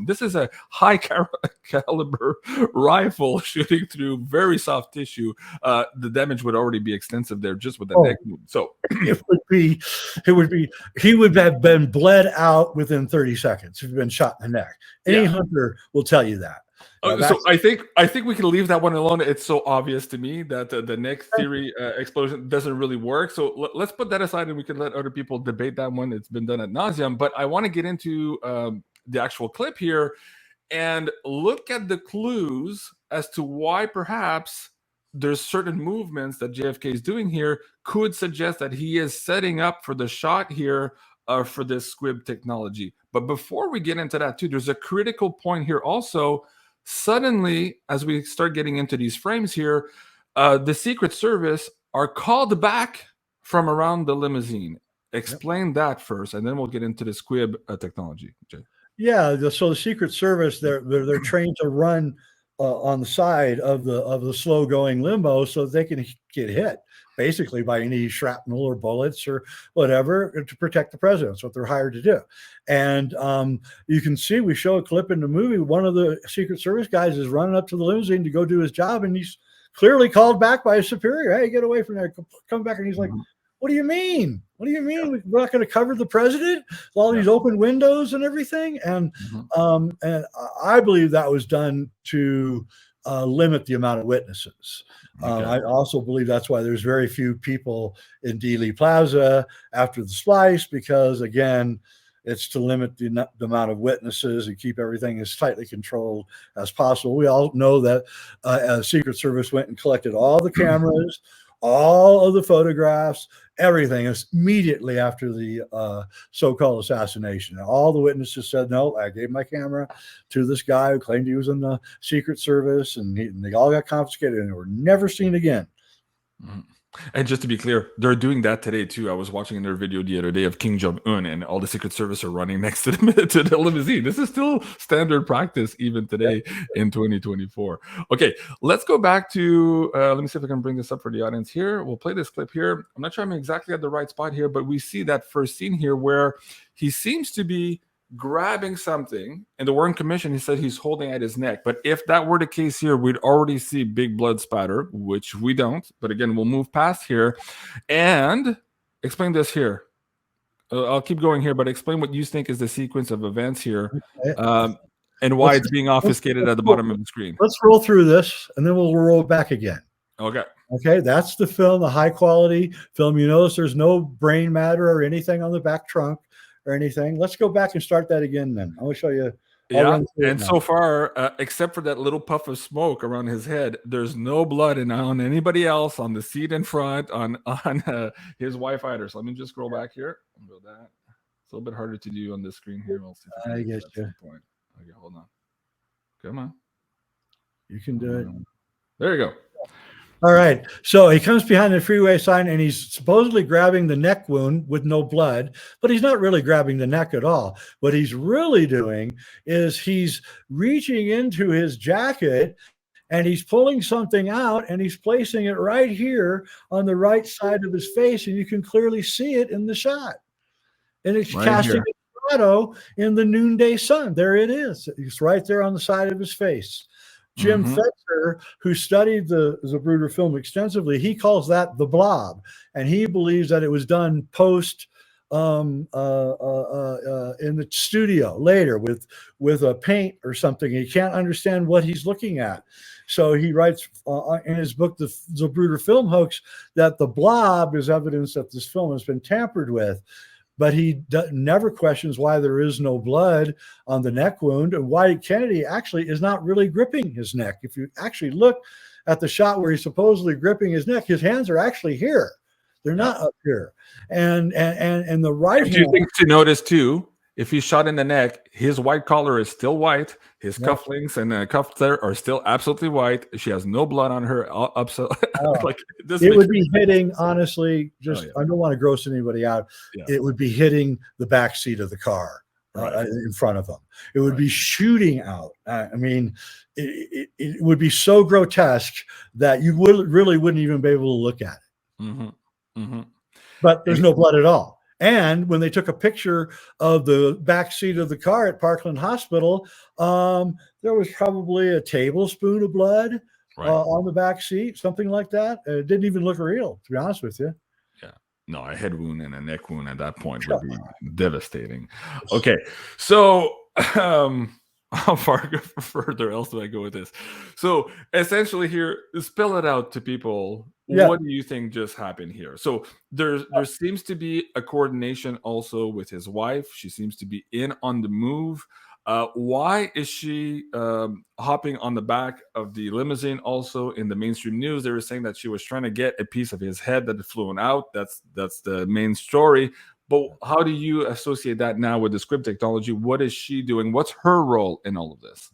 This is a high caliber rifle shooting through very soft tissue. The damage would already be extensive there just with the neck wound. So it would be, he would have been bled out within 30 seconds if he'd been shot in the neck. Any hunter will tell you that. So I think we can leave that one alone. It's so obvious to me that the neck theory explosion doesn't really work. So let's put that aside and we can let other people debate that one. It's been done ad nauseum. But I want to get into the actual clip here and look at the clues as to why perhaps there's certain movements that JFK is doing here could suggest that he is setting up for the shot here for this squib technology. But before we get into that too, there's a critical point here also. Suddenly, as we start getting into these frames here, the Secret Service are called back from around the limousine. Explain that first, and then we'll get into the squib technology. Jay. Yeah, so the Secret Service, they're trained to run on the side of the slow going limo so they can get hit basically by any shrapnel or bullets or whatever to protect the president. That's what they're hired to do. And you can see, we show a clip in the movie, one of the Secret Service guys is running up to the limousine to go do his job, and he's clearly called back by his superior. Hey, get away from there, come back. And he's like, what do you mean? What do you mean? We're not going to cover the president? All these open windows and everything. And and I believe that was done to limit the amount of witnesses. I also believe that's why there's very few people in Dealey Plaza after the splice, because again, it's to limit the amount of witnesses and keep everything as tightly controlled as possible. We all know that Secret Service went and collected all the cameras, all of the photographs, everything is immediately after the so-called assassination. And all the witnesses said, no, I gave my camera to this guy who claimed he was in the Secret Service, and they all got confiscated and they were never seen again. And just to be clear, they're doing that today too. I was watching their video the other day of Kim Jong-un, and all the Secret Service are running next to the limousine. This is still standard practice even today in 2024. Okay, let's go back to, let me see if I can bring this up for the audience here. We'll play this clip here. I'm not sure I'm exactly at the right spot here, but we see that first scene here where he seems to be grabbing something, and the Warren Commission, he said he's holding at his neck. But if that were the case here, we'd already see big blood spatter, which we don't. But again, we'll move past here and explain this here. I'll keep going here, but explain what you think is the sequence of events here, and why it's being obfuscated at the bottom of the screen. Let's roll through this, and then we'll roll back again. Okay, that's the film, the high quality film. You notice there's no brain matter or anything on the back trunk or anything. Let's go back and start that again then. I will show you. And so far, except for that little puff of smoke around his head, there's no blood on anybody else, on the seat in front, on his wife either. So let me just scroll back here. I'll go that. It's a little bit harder to do on this screen here. We'll see if I get you. Point. Okay, hold on. Come on. You can do it. There you go. All right. So he comes behind the freeway sign, and he's supposedly grabbing the neck wound with no blood, but he's not really grabbing the neck at all. What he's really doing is he's reaching into his jacket and he's pulling something out, and he's placing it right here on the right side of his face. And you can clearly see it in the shot. And it's right casting a shadow in the noonday sun. There it is. It's right there on the side of his face. Jim Fetzer, who studied the Zapruder film extensively, he calls that the blob, and he believes that it was done post in the studio later with a paint or something. He can't understand what he's looking at, so he writes in his book, The Zapruder Film Hoax, that the blob is evidence that this film has been tampered with. But he never questions why there is no blood on the neck wound, and why Kennedy actually is not really gripping his neck. If you actually look at the shot where he's supposedly gripping his neck, his hands are actually here. They're not up here. And the right hand. Two things to notice too. If he's shot in the neck, his white collar is still white. His cufflinks and cuffs there are still absolutely white. She has no blood on her. Like it would be hitting, honestly, just I don't want to gross anybody out. It would be hitting the back seat of the car in front of them. It would be shooting out. I mean, it would be so grotesque that you really wouldn't even be able to look at it. But there's no blood at all. And when they took a picture of the back seat of the car at Parkland Hospital, there was probably a tablespoon of blood on the back seat, something like that. It didn't even look real, to be honest with you. Yeah. No, a head wound and a neck wound at that point would be devastating. Okay. So how far further else do I go with this? So essentially here, spell it out to people. Yeah. What do you think just happened here? So there seems to be a coordination also with his wife. She seems to be in on the move. Why is she hopping on the back of the limousine? Also, in the mainstream news, they were saying that she was trying to get a piece of his head that had flown out. That's the main story. But how do you associate that now with the script technology? What is she doing? What's her role in all of this?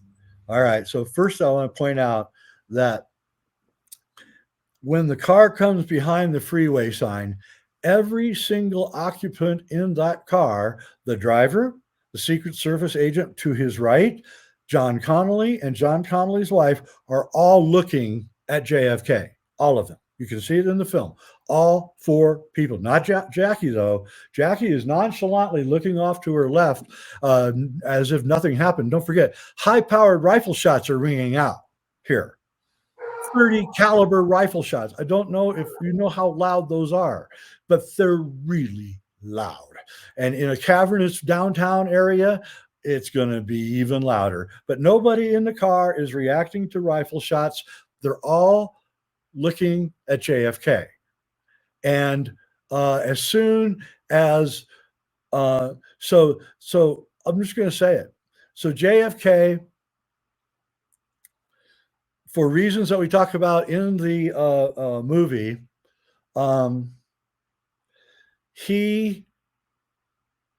All right. So first, I want to point out that when the car comes behind the freeway sign, every single occupant in that car, the driver, the Secret Service agent to his right, John Connolly, and John Connolly's wife are all looking at JFK. All of them. You can see it in the film. All 4 people. Not Jackie, though. Jackie is nonchalantly looking off to her left as if nothing happened. Don't forget, high-powered rifle shots are ringing out here. 30 caliber rifle shots. I don't know if you know how loud those are, but they're really loud. And in a cavernous downtown area, it's going to be even louder. But nobody in the car is reacting to rifle shots. They're all looking at JFK. And as soon as so I'm just going to say it. So JFK, for reasons that we talk about in the movie, he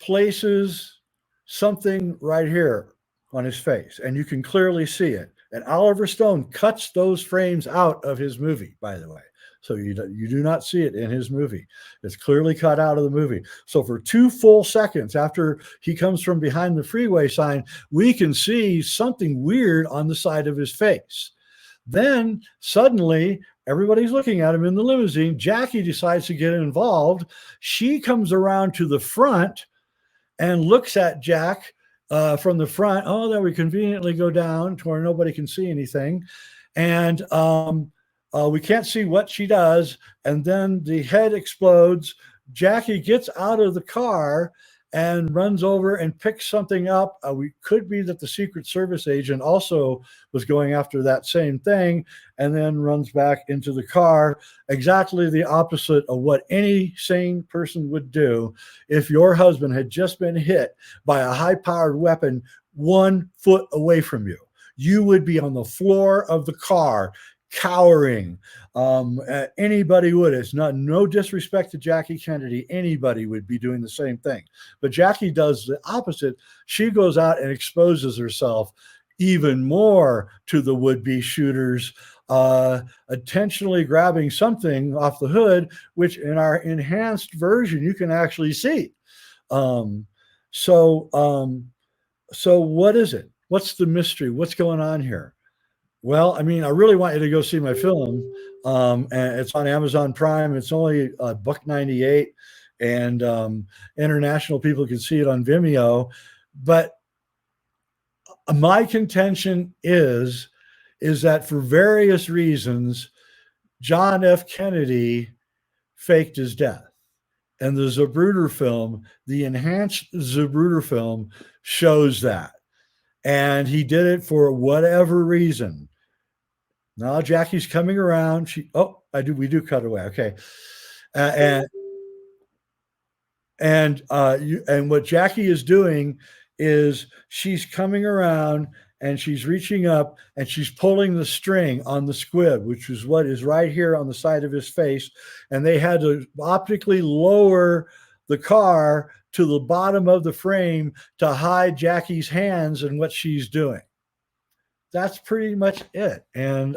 places something right here on his face, and you can clearly see it. And Oliver Stone cuts those frames out of his movie, by the way. So you do not see it in his movie. It's clearly cut out of the movie. So for 2 full seconds after he comes from behind the freeway sign, we can see something weird on the side of his face. Then suddenly everybody's looking at him in the limousine. Jackie decides to get involved. She comes around to the front and looks at Jack from the front. Oh, there we conveniently go down to where nobody can see anything. And we can't see what she does. And then the head explodes. Jackie gets out of the car and runs over and picks something up. We could be that the Secret Service agent also was going after that same thing, and then runs back into the car. Exactly the opposite of what any sane person would do if your husband had just been hit by a high-powered weapon 1 foot away from you. You would be on the floor of the car, cowering. Anybody would. It's no disrespect to Jackie Kennedy. Anybody would be doing the same thing. But Jackie does the opposite. She goes out and exposes herself even more to the would-be shooters, intentionally grabbing something off the hood, which in our enhanced version you can actually see. So what is it? What's the mystery? What's going on here? Well, I mean, I really want you to go see my film. And it's on Amazon Prime. It's only $1.98, and international people can see it on Vimeo. But my contention is that for various reasons, John F. Kennedy faked his death. And the Zapruder film, the enhanced Zapruder film, shows that. And he did it for whatever reason. Now Jackie's coming around. We do cut away. Okay. And what Jackie is doing is she's coming around and she's reaching up and she's pulling the string on the squib, which is what is right here on the side of his face. And they had to optically lower the car to the bottom of the frame to hide Jackie's hands and what she's doing. That's pretty much it. And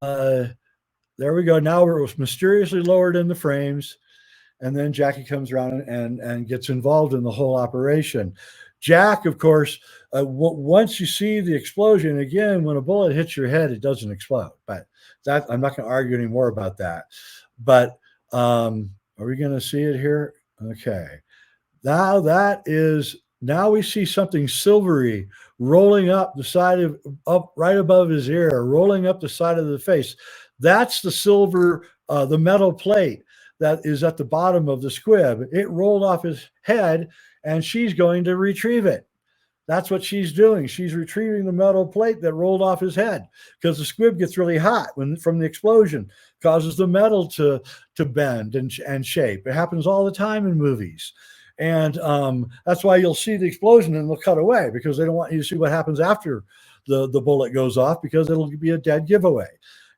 there we go. Now we're mysteriously lowered in the frames. And then Jackie comes around and gets involved in the whole operation. Jack, of course, once you see the explosion, again, when a bullet hits your head, it doesn't explode. But that I'm not going to argue anymore about that. But are we going to see it here? Okay. Now now we see something silvery rolling up the side of up right above his ear, rolling up the side of the face. That's the silver, the metal plate that is at the bottom of the squib. It rolled off his head, and she's going to retrieve it. That's what she's doing. She's retrieving the metal plate that rolled off his head, because the squib gets really hot from the explosion, causes the metal to bend and shape. It happens all the time in movies. And that's why you'll see the explosion and they'll cut away, because they don't want you to see what happens after the bullet goes off, because it'll be a dead giveaway.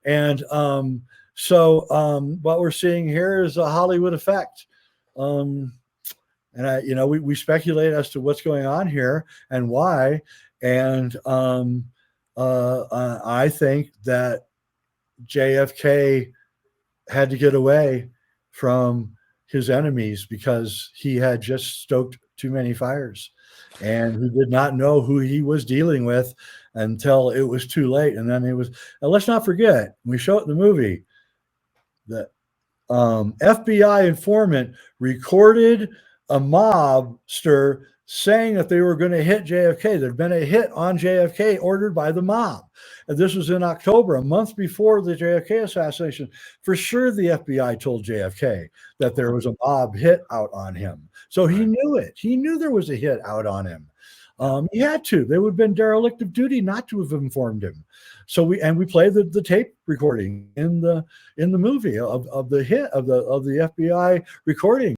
And what we're seeing here is a Hollywood effect. And we speculate as to what's going on here and why. And I think that JFK had to get away from his enemies because he had just stoked too many fires, and he did not know who he was dealing with until it was too late. And then and let's not forget, we show it in the movie, that FBI informant recorded a mobster saying that they were going to hit JFK. There'd been a hit on JFK ordered by the mob. And this was in October, a month before the JFK assassination. For sure, the FBI told JFK that there was a mob hit out on him. So he knew it. He knew there was a hit out on him. He had to. They would have been derelict of duty not to have informed him. So we played the tape recording in the movie of the hit of the FBI recording.